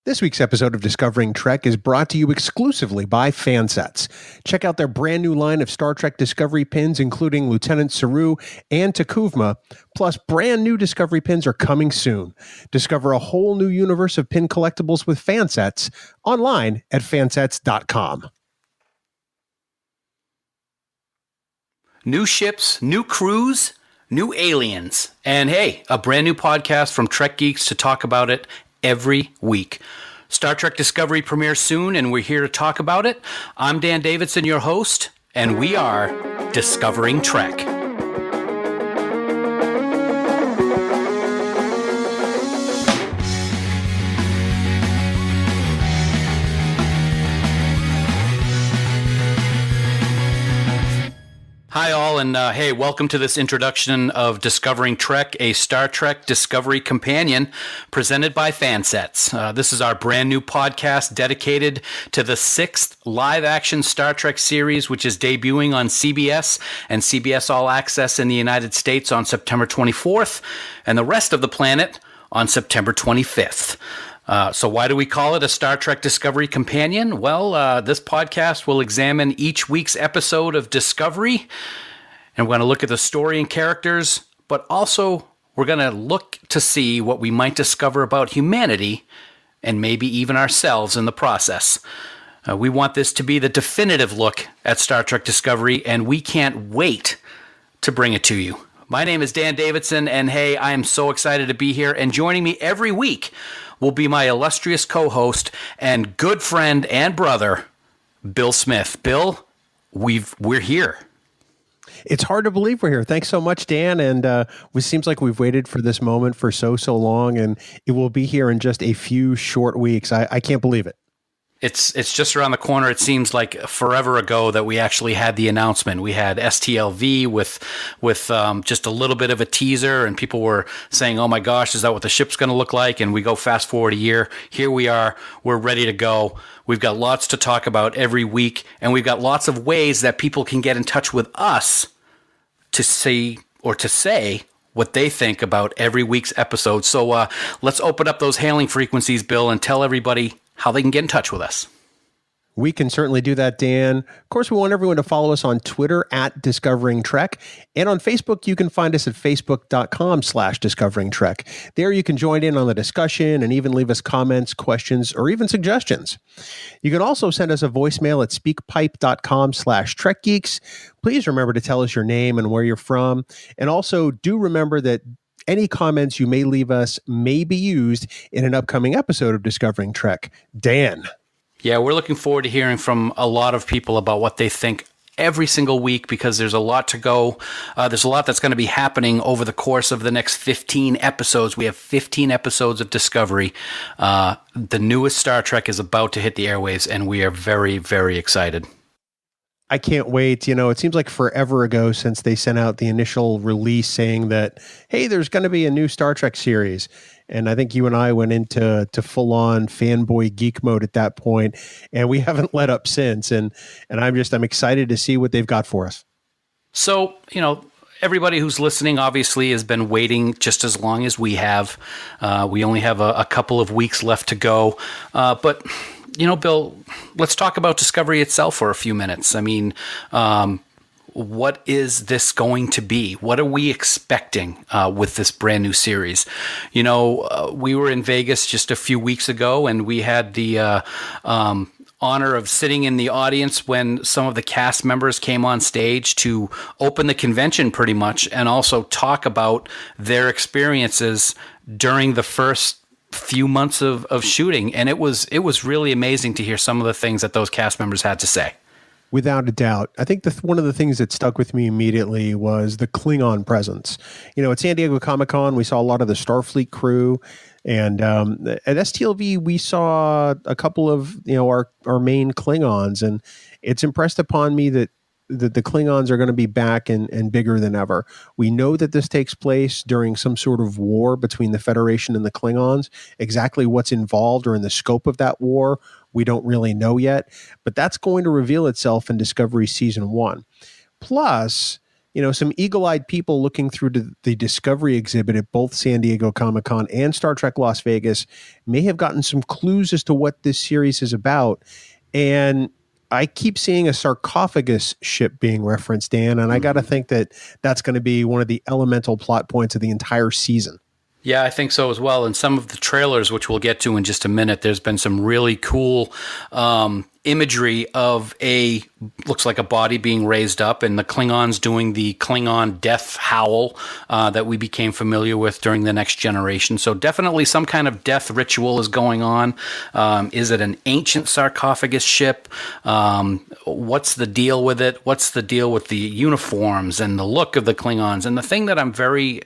This week's episode of Discovering Trek is brought to you exclusively by FanSets. Check out their brand new line of Star Trek Discovery pins, including Lieutenant Saru and Takuvma. Plus, brand new Discovery pins are coming soon. Discover a whole new universe of pin collectibles with FanSets online at fansets.com. New ships, new crews, new aliens. And hey, a brand new podcast from Trek Geeks to talk about it every week. Star Trek Discovery premieres soon, and we're here to talk about it. I'm Dan Davidson, your host, and we are Discovering Trek. Hi all, and hey, welcome to this introduction of Discovering Trek, a Star Trek Discovery companion presented by FanSets. This is our brand new podcast dedicated to the 6th live-action Star Trek series, which is debuting on CBS and CBS All Access in the United States on September 24th, and the rest of the planet on September 25th. So why do we call it a Star Trek Discovery Companion? Well, this podcast will examine each week's episode of Discovery, and we're going to look at the story and characters, but also we're going to look to see what we might discover about humanity and maybe even ourselves in the process. We want this to be the definitive look at Star Trek Discovery, and we can't wait to bring it to you. My name is Dan Davidson, and hey, I am so excited to be here, and joining me every week will be my illustrious co-host and good friend and brother, Bill Smith. Bill, we're here. It's hard to believe we're here. Thanks so much, Dan. And it seems like we've waited for this moment for so long, and it will be here in just a few short weeks. I can't believe it. It's just around the corner. It seems like forever ago that we actually had the announcement. We had STLV with just a little bit of a teaser, and people were saying, "Oh my gosh, is that what the ship's going to look like?" And we go fast forward a year. Here we are. We're ready to go. We've got lots to talk about every week, and we've got lots of ways that people can get in touch with us to see or to say what they think about every week's episode. So let's open up those hailing frequencies, Bill, and tell everybody how they can get in touch with us. We can certainly do that, Dan. Of course, we want everyone to follow us on Twitter at Discovering Trek. And on Facebook, you can find us at facebook.com/Discovering Trek. There you can join in on the discussion and even leave us comments, questions, or even suggestions. You can also send us a voicemail at speakpipe.com/TrekGeeks. Please remember to tell us your name and where you're from. And also do remember that any comments you may leave us may be used in an upcoming episode of Discovering Trek. Dan. Yeah, we're looking forward to hearing from a lot of people about what they think every single week, because there's a lot to go. There's a lot that's going to be happening over the course of the next 15 episodes. We have 15 episodes of Discovery. The newest Star Trek is about to hit the airwaves, and we are very, very excited. I can't wait. You know, it seems like forever ago since they sent out the initial release saying that, hey, there's going to be a new Star Trek series. And I think you and I went into full-on fanboy geek mode at that point, and we haven't let up since. And I'm excited to see what they've got for us. So, you know, everybody who's listening obviously has been waiting just as long as we have. We only have a couple of weeks left to go. But you know, Bill, let's talk about Discovery itself for a few minutes. I mean, what is this going to be? What are we expecting with this brand new series? You know, we were in Vegas just a few weeks ago, and we had the honor of sitting in the audience when some of the cast members came on stage to open the convention pretty much, and also talk about their experiences during the first few months of shooting. And it was really amazing to hear some of the things that those cast members had to say. Without a doubt. I think one of the things that stuck with me immediately was the Klingon presence. You know, at San Diego Comic-Con, we saw a lot of the Starfleet crew. And at STLV, we saw a couple of, you know, our main Klingons. And it's impressed upon me that the Klingons are going to be back and bigger than ever. We know that this takes place during some sort of war between the Federation and the Klingons. Exactly what's involved or in the scope of that war, we don't really know yet. But that's going to reveal itself in Discovery Season 1. Plus, some eagle-eyed people looking through the Discovery exhibit at both San Diego Comic-Con and Star Trek Las Vegas may have gotten some clues as to what this series is about. And I keep seeing a sarcophagus ship being referenced, Dan, and I got to think that that's going to be one of the elemental plot points of the entire season. Yeah, I think so as well. And some of the trailers, which we'll get to in just a minute, there's been some really cool imagery of looks like a body being raised up, and the Klingons doing the Klingon death howl that we became familiar with during the Next Generation. So definitely some kind of death ritual is going on. Is it an ancient sarcophagus ship? What's the deal with it? What's the deal with the uniforms and the look of the Klingons? And the thing that I'm very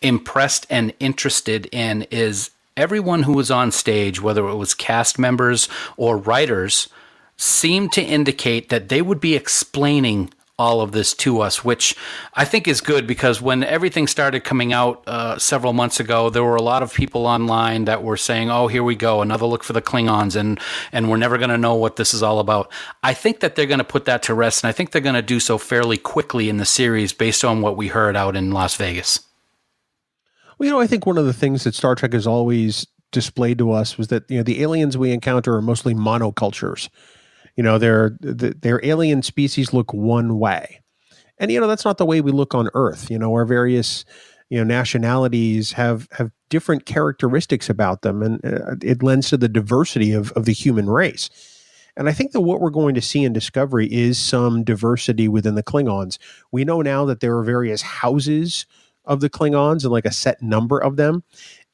impressed and interested in is everyone who was on stage, whether it was cast members or writers, seemed to indicate that they would be explaining all of this to us, which I think is good, because when everything started coming out several months ago, there were a lot of people online that were saying, oh, here we go, another look for the Klingons, and we're never going to know what this is all about. I think that they're going to put that to rest, and I think they're going to do so fairly quickly in the series based on what we heard out in Las Vegas. Well, I think one of the things that Star Trek has always displayed to us was that, the aliens we encounter are mostly monocultures. Their alien species look one way. And, that's not the way we look on Earth. Our various, nationalities have different characteristics about them, and it lends to the diversity of the human race. And I think that what we're going to see in Discovery is some diversity within the Klingons. We know now that there are various houses of the Klingons and like a set number of them,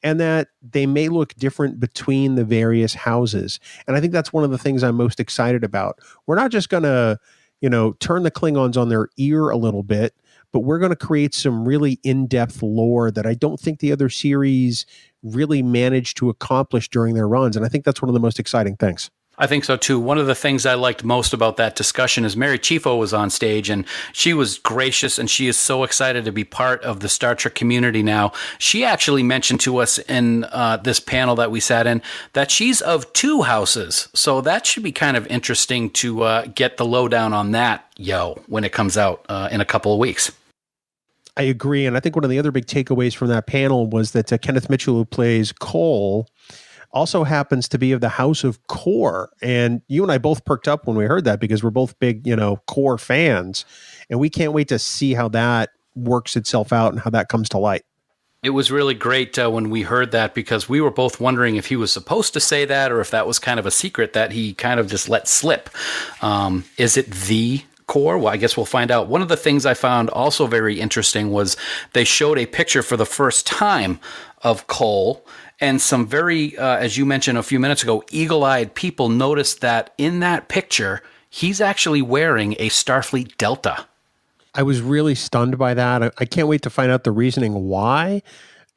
and that they may look different between the various houses. And I think that's one of the things I'm most excited about. We're not just going to, turn the Klingons on their ear a little bit, but we're going to create some really in-depth lore that I don't think the other series really managed to accomplish during their runs. And I think that's one of the most exciting things. I think so too. One of the things I liked most about that discussion is Mary Chieffo was on stage, and she was gracious, and she is so excited to be part of the Star Trek community now. She actually mentioned to us in this panel that we sat in that she's of two houses. So that should be kind of interesting to get the lowdown on that, when it comes out in a couple of weeks. I agree. And I think one of the other big takeaways from that panel was that Kenneth Mitchell, who plays Cole, also happens to be of the House of Core. And you and I both perked up when we heard that, because we're both big, Core fans. And we can't wait to see how that works itself out and how that comes to light. It was really great when we heard that, because we were both wondering if he was supposed to say that or if that was kind of a secret that he kind of just let slip. Is it the Core? Well, I guess we'll find out. One of the things I found also very interesting was they showed a picture for the first time of Cole, and some very, as you mentioned a few minutes ago, eagle-eyed people noticed that in that picture, he's actually wearing a Starfleet Delta. I was really stunned by that. I can't wait to find out the reasoning why,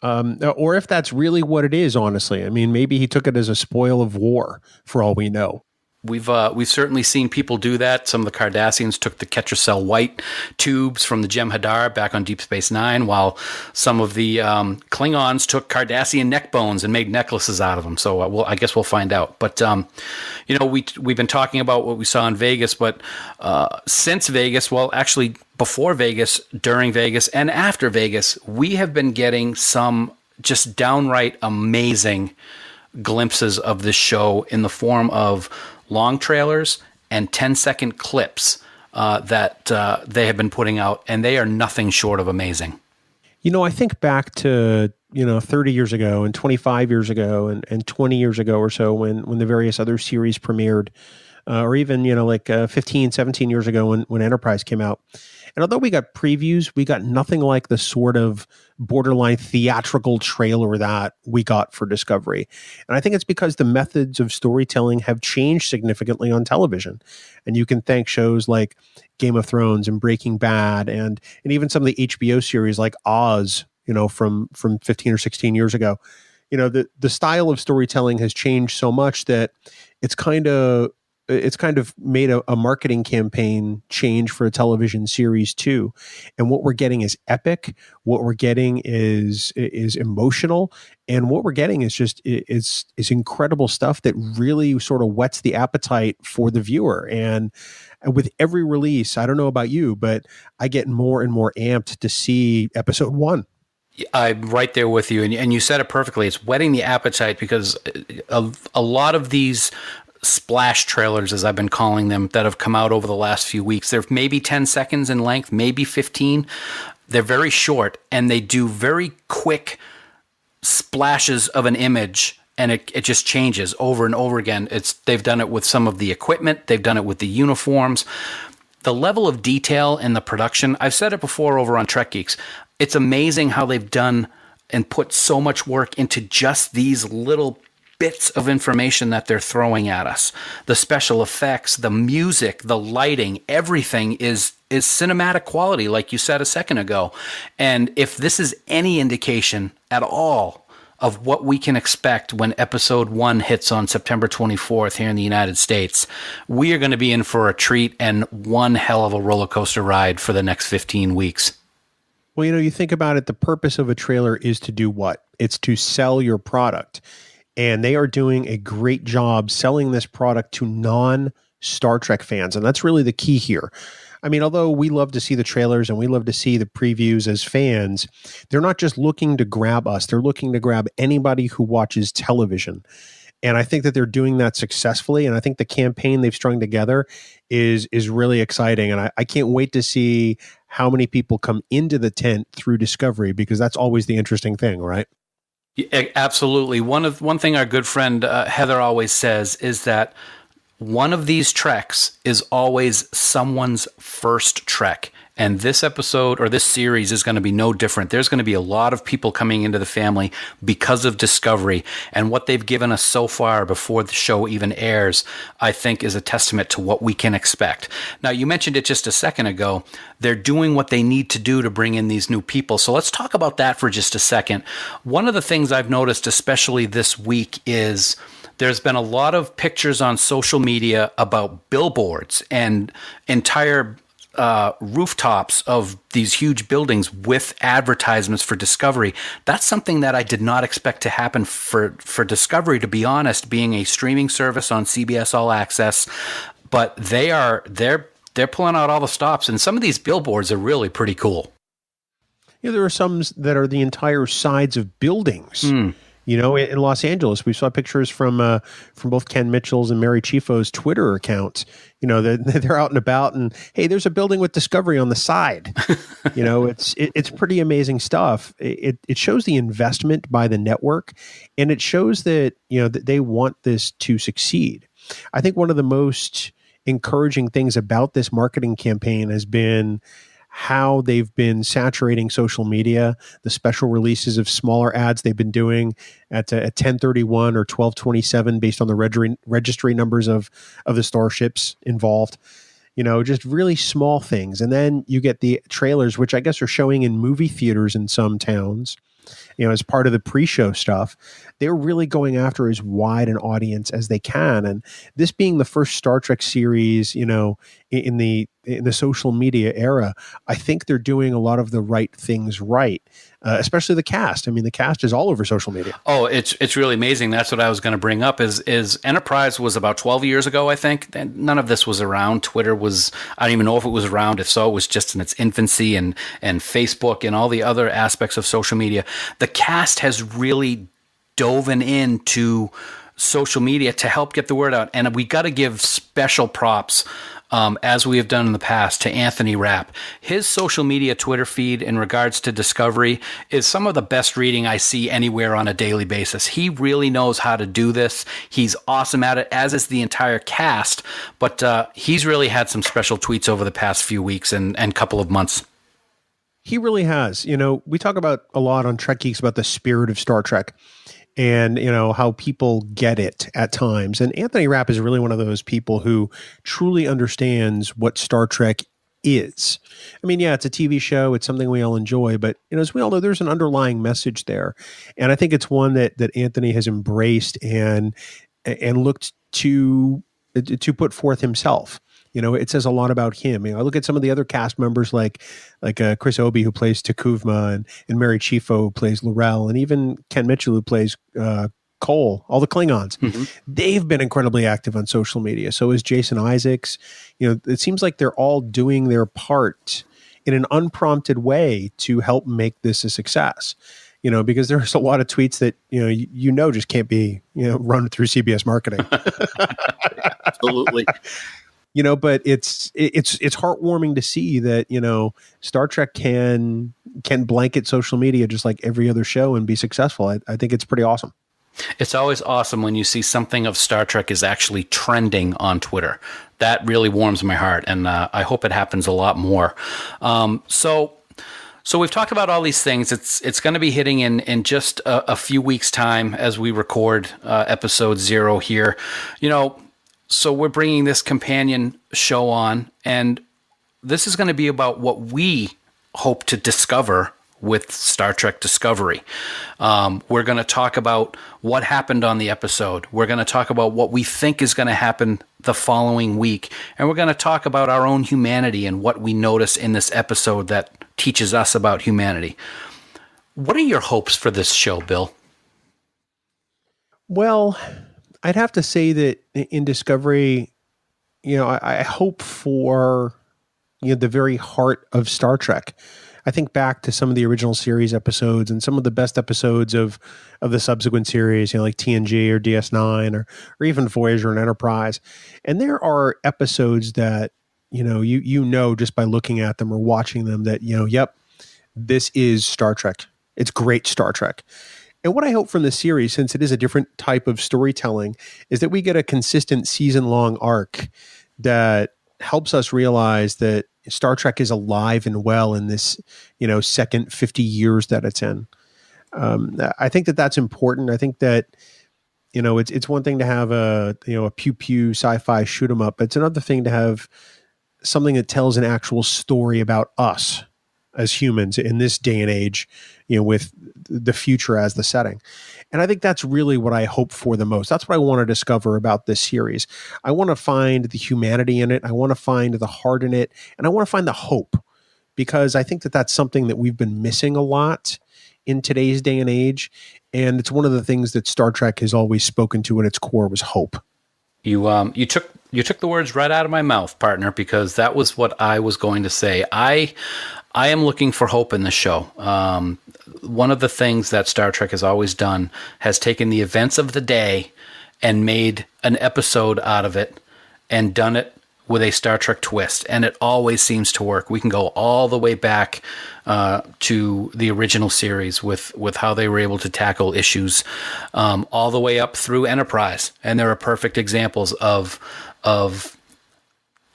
or if that's really what it is, honestly. I mean, maybe he took it as a spoil of war, for all we know. We've certainly seen people do that. Some of the Cardassians took the Ketracel White tubes from the Jem'Hadar back on Deep Space Nine, while some of the Klingons took Cardassian neck bones and made necklaces out of them. So I guess we'll find out. But we've been talking about what we saw in Vegas, but since Vegas, well, actually before Vegas, during Vegas, and after Vegas, we have been getting some just downright amazing glimpses of this show in the form of long trailers and 10-second clips that they have been putting out, and they are nothing short of amazing. I think back to, 30 years ago and 25 years ago and 20 years ago or so when the various other series premiered, or even, 15, 17 years ago when Enterprise came out. And although we got previews, we got nothing like the sort of borderline theatrical trailer that we got for Discovery. And I think it's because the methods of storytelling have changed significantly on television. And you can thank shows like Game of Thrones and Breaking Bad and even some of the HBO series like Oz, from 15 or 16 years ago. The style of storytelling has changed so much that it's kind of it's kind of made a marketing campaign change for a television series too. And what we're getting is epic. What we're getting is emotional, and what we're getting is just is incredible stuff that really sort of whets the appetite for the viewer. And with every release, I don't know about you, but I get more and more amped to see episode 1. I'm right there with you. And you said it perfectly. It's whetting the appetite, because a lot of these splash trailers, as I've been calling them, that have come out over the last few weeks, they're maybe 10 seconds in length, maybe 15. They're very short, and they do very quick splashes of an image, and it just changes over and over again. They've done it with some of the equipment. They've done it with the uniforms. The level of detail in the production, I've said it before over on Trek Geeks, it's amazing how they've done and put so much work into just these little bits of information that they're throwing at us. The special effects, the music, the lighting, everything is cinematic quality, like you said a second ago. And if this is any indication at all of what we can expect when episode 1 hits on September 24th here in the United States, we are going to be in for a treat and one hell of a roller coaster ride for the next 15 weeks. Well, you think about it, the purpose of a trailer is to do what? It's to sell your product. And they are doing a great job selling this product to non-Star Trek fans. And that's really the key here. I mean, although we love to see the trailers and we love to see the previews as fans, they're not just looking to grab us. They're looking to grab anybody who watches television. And I think that they're doing that successfully. And I think the campaign they've strung together is really exciting. And I can't wait to see how many people come into the tent through Discovery, because that's always the interesting thing, right? Yeah, absolutely. One thing our good friend Heather always says is that one of these treks is always someone's first trek. And this episode or this series is going to be no different. There's going to be a lot of people coming into the family because of Discovery. And what they've given us so far before the show even airs, I think is a testament to what we can expect. Now, you mentioned it just a second ago. They're doing what they need to do to bring in these new people. So let's talk about that for just a second. One of the things I've noticed, especially this week, is there's been a lot of pictures on social media about billboards and entire rooftops of these huge buildings with advertisements for Discovery. That's something that I did not expect to happen for Discovery, to be honest, being a streaming service on CBS All Access. But they're pulling out all the stops, and some of these billboards are really pretty cool. Yeah, there are some that are the entire sides of buildings. In Los Angeles, we saw pictures from both Ken Mitchell's and Mary Chifo's Twitter accounts. They're out and about, and hey, there's a building with Discovery on the side. It's pretty amazing stuff. It shows the investment by the network, and it shows that that they want this to succeed. I think one of the most encouraging things about this marketing campaign has been how they've been saturating social media, the special releases of smaller ads they've been doing at 10:31 or 12:27 based on the registry numbers of the starships involved. Just really small things. And then you get the trailers, which I guess are showing in movie theaters in some towns, as part of the pre-show stuff. They're really going after as wide an audience as they can. And this being the first Star Trek series, in the social media era, I think they're doing a lot of the right things right, especially the cast. I mean, the cast is all over social media. Oh, it's really amazing. That's what I was going to bring up is Enterprise was about 12 years ago, I think. And none of this was around. Twitter was, I don't even know if it was around. If so, it was just in its infancy, and Facebook and all the other aspects of social media. The cast has really dove into social media to help get the word out. And we got to give special props, as we have done in the past, to Anthony Rapp. His social media Twitter feed in regards to Discovery is some of the best reading I see anywhere on a daily basis. He really knows how to do this. He's awesome at it, as is the entire cast. But he's really had some special tweets over the past few weeks and couple of months. He really has. We talk about a lot on Trek Geeks about the spirit of Star Trek and, how people get it at times. And Anthony Rapp is really one of those people who truly understands what Star Trek is. I mean, yeah, it's a TV show. It's something we all enjoy. But, as we all know, there's an underlying message there. And I think it's one that Anthony has embraced and looked to to put forth himself. It says a lot about him. I look at some of the other cast members like Chris Obie, who plays Takuvma, and Mary Chieffo, who plays Laurel, and even Ken Mitchell, who plays Cole, all the Klingons. Mm-hmm. They've been incredibly active on social media. So is Jason Isaacs. It seems like they're all doing their part in an unprompted way to help make this a success. Because there's a lot of tweets that, just can't be, run through CBS marketing. Absolutely. But it's heartwarming to see that, Star Trek can blanket social media just like every other show and be successful. I think it's pretty awesome. It's always awesome when you see something of Star Trek is actually trending on Twitter. That really warms my heart, and I hope it happens a lot more. So we've talked about all these things. It's going to be hitting in just a few weeks' time as we record episode 0 here. So we're bringing this companion show on, and this is going to be about what we hope to discover with Star Trek Discovery. We're going to talk about what happened on the episode. We're going to talk about what we think is going to happen the following week. And we're going to talk about our own humanity and what we notice in this episode that teaches us about humanity. What are your hopes for this show, Bill? Well, I'd have to say that in Discovery, I hope for, the very heart of Star Trek. I think back to some of the original series episodes and some of the best episodes of the subsequent series, like TNG or DS9 or even Voyager and Enterprise. And there are episodes that, just by looking at them or watching them that, yep, this is Star Trek. It's great Star Trek. And what I hope from this series, since it is a different type of storytelling, is that we get a consistent season-long arc that helps us realize that Star Trek is alive and well in this, second 50 years that it's in. I think that that's important. I think that, it's one thing to have a pew-pew sci-fi shoot 'em up. It's another thing to have something that tells an actual story about us as humans in this day and age, with the future as the setting. And I think that's really what I hope for the most. That's what I want to discover about this series. I want to find the humanity in it. I want to find the heart in it. And I want to find the hope, because I think that that's something that we've been missing a lot in today's day and age. And it's one of the things that Star Trek has always spoken to at its core was hope. You took the words right out of my mouth, partner, because that was what I was going to say. I am looking for hope in this show. One of the things that Star Trek has always done has taken the events of the day and made an episode out of it and done it with a Star Trek twist. And it always seems to work. We can go all the way back to the original series with how they were able to tackle issues, all the way up through Enterprise. And there are perfect examples of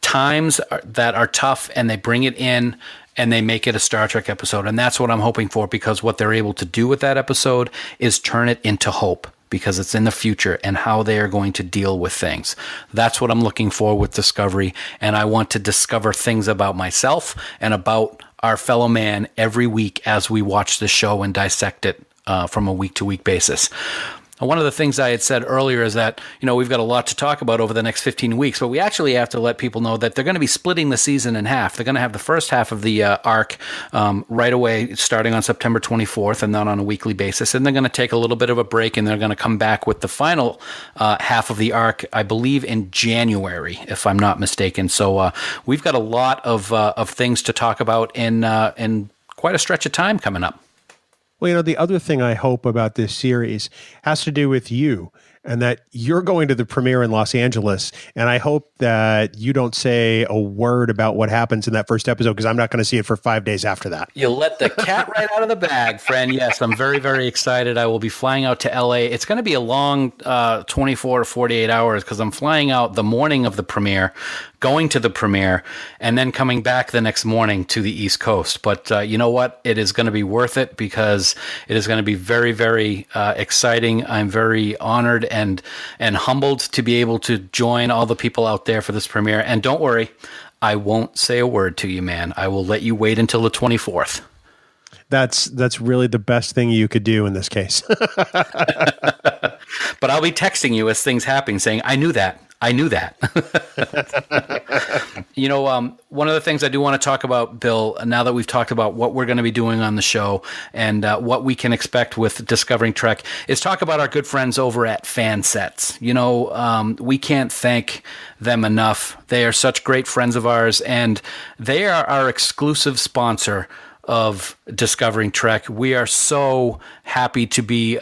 times that are tough, and they bring it in and they make it a Star Trek episode. And that's what I'm hoping for, because what they're able to do with that episode is turn it into hope, because it's in the future and how they are going to deal with things. That's what I'm looking for with Discovery. And I want to discover things about myself and about our fellow man every week as we watch the show and dissect it from a week-to-week basis. One of the things I had said earlier is that, we've got a lot to talk about over the next 15 weeks, but we actually have to let people know that they're going to be splitting the season in half. They're going to have the first half of the arc right away, starting on September 24th, and then on a weekly basis. And they're going to take a little bit of a break, and they're going to come back with the final half of the arc, I believe, in January, if I'm not mistaken. So we've got a lot of things to talk about in quite a stretch of time coming up. Well, the other thing I hope about this series has to do with you, and that you're going to the premiere in Los Angeles. And I hope that you don't say a word about what happens in that first episode, because I'm not going to see it for 5 days after that. You let the cat right out of the bag, friend. Yes, I'm very, very excited. I will be flying out to LA. It's going to be a long 24 to 48 hours, because I'm flying out the morning of the premiere, going to the premiere, and then coming back the next morning to the East Coast. But you know what? It is going to be worth it, because it is going to be very, very exciting. I'm very honored and humbled to be able to join all the people out there for this premiere. And don't worry, I won't say a word to you, man. I will let you wait until the 24th. That's really the best thing you could do in this case. But I'll be texting you as things happen, saying, I knew that. I knew that. One of the things I do want to talk about, Bill, now that we've talked about what we're going to be doing on the show and what we can expect with Discovering Trek, is talk about our good friends over at FanSets. We can't thank them enough. They are such great friends of ours, and they are our exclusive sponsor of Discovering Trek. We are so happy to be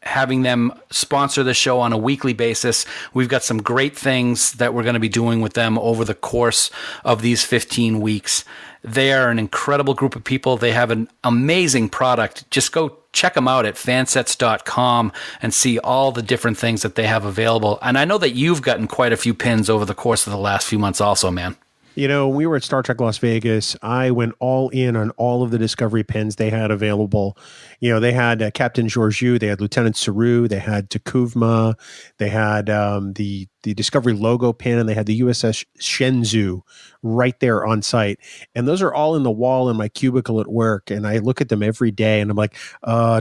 having them sponsor the show on a weekly basis. We've got some great things that we're going to be doing with them over the course of these 15 weeks. They are an incredible group of people. They have an amazing product. Just go check them out at fansets.com and see all the different things that they have available. And I know that you've gotten quite a few pins over the course of the last few months also, man. When we were at Star Trek Las Vegas, I went all in on all of the Discovery pins they had available. They had Captain Georgiou, they had Lieutenant Saru, they had Takuvma, they had the Discovery logo pin, and they had the USS Shenzhou right there on site. And those are all in the wall in my cubicle at work. And I look at them every day and I'm like,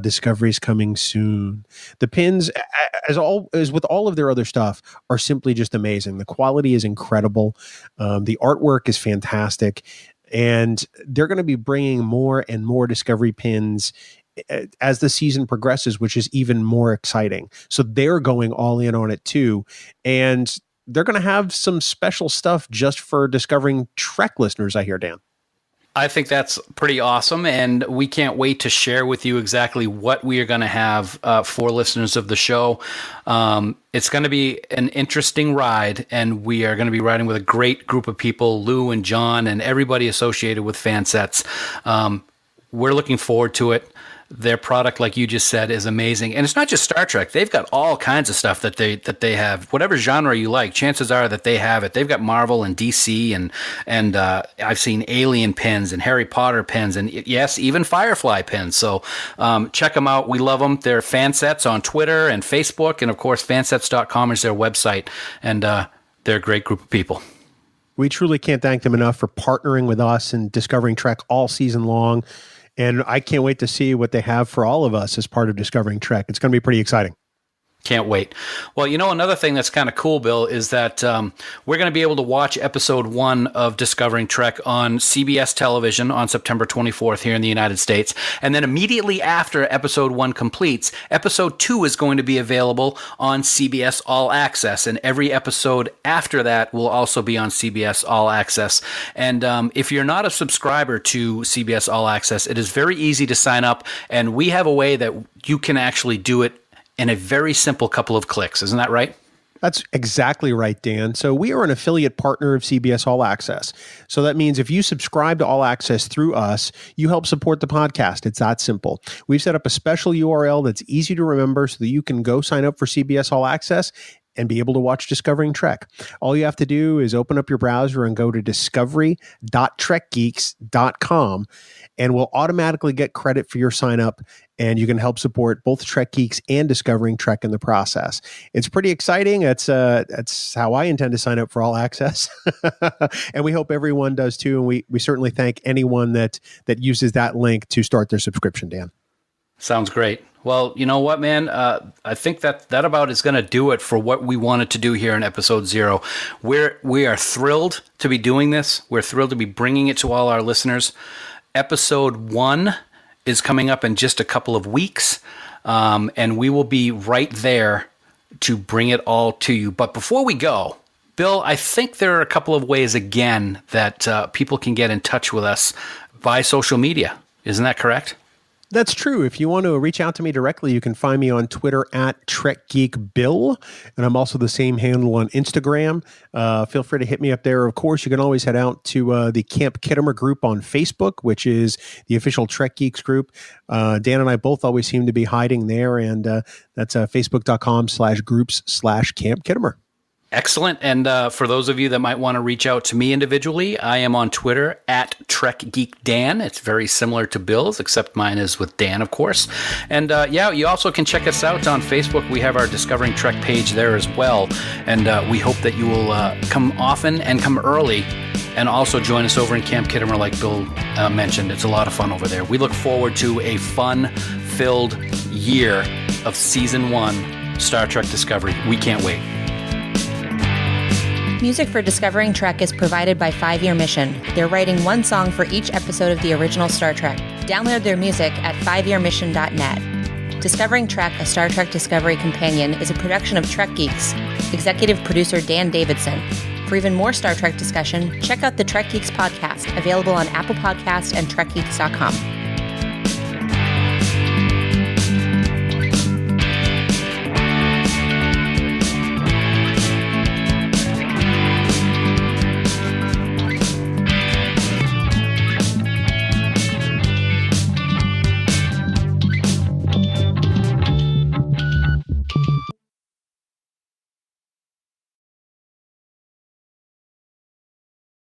Discovery's coming soon. The pins, as with all of their other stuff, are simply just amazing. The quality is incredible. The artwork is fantastic. And they're going to be bringing more and more Discovery pins as the season progresses, which is even more exciting. So they're going all in on it too. And they're going to have some special stuff just for Discovering Trek listeners, I hear, Dan. I think that's pretty awesome, and we can't wait to share with you exactly what we are going to have for listeners of the show. It's going to be an interesting ride, and we are going to be riding with a great group of people, Lou and John and everybody associated with FanSets. We're looking forward to it. Their product, like you just said, is amazing. And it's not just Star Trek. They've got all kinds of stuff that they have. Whatever genre you like, chances are that they have it. They've got Marvel and DC and I've seen Alien pins and Harry Potter pins and, yes, even Firefly pins. So check them out. We love them. They're FanSets on Twitter and Facebook. And, of course, fansets.com is their website. And they're a great group of people. We truly can't thank them enough for partnering with us and Discovering Trek all season long. And I can't wait to see what they have for all of us as part of Discovering Trek. It's going to be pretty exciting. Can't wait. Well, another thing that's kind of cool, Bill, is that we're going to be able to watch episode 1 of Discovering Trek on CBS television on September 24th here in the United States. And then immediately after episode 1 completes, episode 2 is going to be available on CBS All Access. And every episode after that will also be on CBS All Access. And if you're not a subscriber to CBS All Access, it is very easy to sign up. And we have a way that you can actually do it in a very simple couple of clicks. Isn't that right? That's exactly right, Dan. So we are an affiliate partner of CBS All Access. So that means if you subscribe to All Access through us, you help support the podcast. It's that simple. We've set up a special URL that's easy to remember so that you can go sign up for CBS All Access and be able to watch Discovering Trek. All you have to do is open up your browser and go to discovery.trekgeeks.com, and we'll automatically get credit for your sign up, and you can help support both Trek Geeks and Discovering Trek in the process. It's pretty exciting. That's how I intend to sign up for All Access. And we hope everyone does too. And we certainly thank anyone that uses that link to start their subscription, Dan. Sounds great. Well, you know what, man? I think that about is going to do it for what we wanted to do here in episode 0. We are thrilled to be doing this. We're thrilled to be bringing it to all our listeners. Episode 1 is coming up in just a couple of weeks, and we will be right there to bring it all to you. But before we go, Bill, I think there are a couple of ways, again, that people can get in touch with us by social media. Isn't that correct? That's true. If you want to reach out to me directly, you can find me on Twitter at TrekGeekBill, and I'm also the same handle on Instagram. Feel free to hit me up there. Of course, you can always head out to the Camp Kittimer group on Facebook, which is the official Trek Geeks group. Dan and I both always seem to be hiding there, and that's facebook.com/groups/Camp Kittimer. Excellent. And for those of you that might want to reach out to me individually, I am on Twitter at TrekGeekDan. It's very similar to Bill's, except mine is with Dan, of course. And you also can check us out on Facebook. We have our Discovering Trek page there as well. And we hope that you will come often and come early, and also join us over in Camp Kittimer, like Bill mentioned. It's a lot of fun over there. We look forward to a fun-filled year of Season 1 Star Trek Discovery. We can't wait. Music for Discovering Trek is provided by 5 Year Mission. They're writing one song for each episode of the original Star Trek. Download their music at 5yearmission.net. Discovering Trek, a Star Trek Discovery companion, is a production of Trek Geeks. Executive producer Dan Davidson. For even more Star Trek discussion, check out the Trek Geeks podcast, available on Apple Podcasts and TrekGeeks.com.